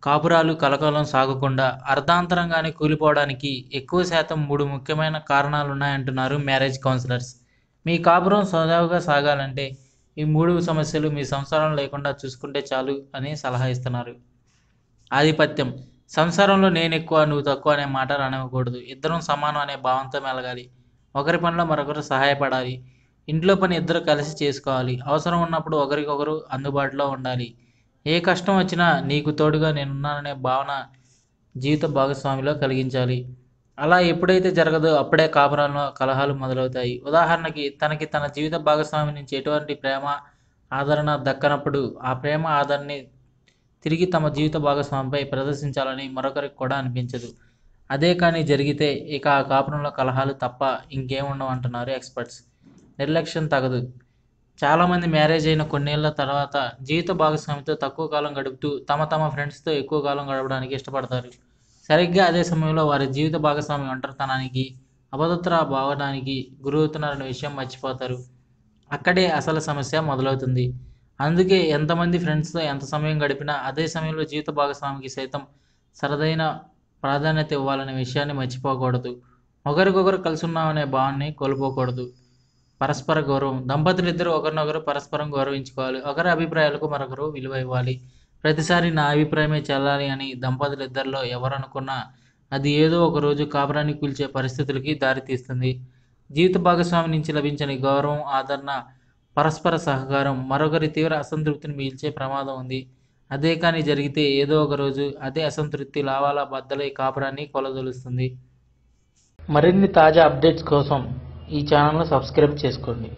కాపురాలు కలకాలం సాగకుండా అర్ధాంతరంగానే కూలిపోవడానికి ఎక్కువ శాతం 3 ముఖ్యమైన కారణాలున్నాయంటున్నారు మ్యారేజ్ కౌన్సిలర్స్. మీ కాపురం సజావుగా సాగాలంటే ఈ 3 సమస్యలు మీ సంసారం లేకుండా చూసుకుంటే చాలు అని సలహా ఇస్తున్నారు. ఆధిపత్యం. సంసారంలో నేనెక్కువ, నువ్వు తక్కువ అనే మాట రానివ్వకూడదు. ఇద్దరం సమానం అనే భావంతో మెలగాలి. ఒకరి పనిలో మరొకరు సహాయపడాలి. ఇంట్లో పని ఇద్దరు కలిసి చేసుకోవాలి. అవసరం ఉన్నప్పుడు ఒకరికొకరు అందుబాటులో ఉండాలి. ఏ కష్టం వచ్చినా నీకు తోడుగా నేనున్నాననే భావన జీవిత భాగస్వామిలో కలిగించాలి. అలా ఎప్పుడైతే జరగదో అప్పుడే కాపురాల్లో కలహాలు మొదలవుతాయి. ఉదాహరణకి తనకి తన జీవిత భాగస్వామి నుంచి ఎటువంటి ప్రేమ, ఆదరణ దక్కనప్పుడు ఆ ప్రేమ, ఆదరణని తిరిగి తమ జీవిత భాగస్వామిపై ప్రదర్శించాలని మరొకరికి కూడా అనిపించదు. అదే కానీ జరిగితే ఇక ఆ కాపురంలో కలహాలు తప్ప ఇంకేముండవు అంటున్నారు ఎక్స్పర్ట్స్. నిర్లక్ష్యం తగదు. చాలామంది మ్యారేజ్ అయిన కొన్నేళ్ల తర్వాత జీవిత భాగస్వామితో తక్కువ కాలం గడుపుతూ తమ ఫ్రెండ్స్తో ఎక్కువ కాలం గడపడానికి ఇష్టపడతారు. సరిగ్గా అదే సమయంలో వారి జీవిత భాగస్వామి ఒంటరితనానికి, అభద్రతా భావానికి గురవుతున్నారనే విషయం మర్చిపోతారు. అక్కడే అసలు సమస్య మొదలవుతుంది. అందుకే ఎంతమంది ఫ్రెండ్స్తో ఎంత సమయం గడిపినా అదే సమయంలో జీవిత భాగస్వామికి సైతం సరదైన ప్రాధాన్యత ఇవ్వాలనే విషయాన్ని మర్చిపోకూడదు. ఒకరికొకరు కలిసున్నామనే భావాన్ని కోల్పోకూడదు. పరస్పర గౌరవం. దంపతులిద్దరూ ఒకరినొకరు పరస్పరం గౌరవించుకోవాలి. ఒకరి అభిప్రాయాలకు మరొకరు విలువ ఇవ్వాలి. ప్రతిసారి నా అభిప్రాయమే చెల్లాలి అని దంపతులిద్దరిలో ఎవరనుకున్నా అది ఏదో ఒక రోజు కాపురాన్ని కూల్చే పరిస్థితులకి దారితీస్తుంది. జీవిత భాగస్వామి నుంచి లభించని గౌరవం, ఆదరణ, పరస్పర సహకారం మరొకరి తీవ్ర అసంతృప్తిని మిగిల్చే ప్రమాదం ఉంది. అదే కానీ జరిగితే ఏదో ఒక రోజు అదే అసంతృప్తి లావాలా బద్దలై కాపురాన్ని కొలదొలుస్తుంది. మరిన్ని తాజా అప్డేట్స్ కోసం ఈ ఛానల్ను సబ్స్క్రైబ్ చేసుకోండి.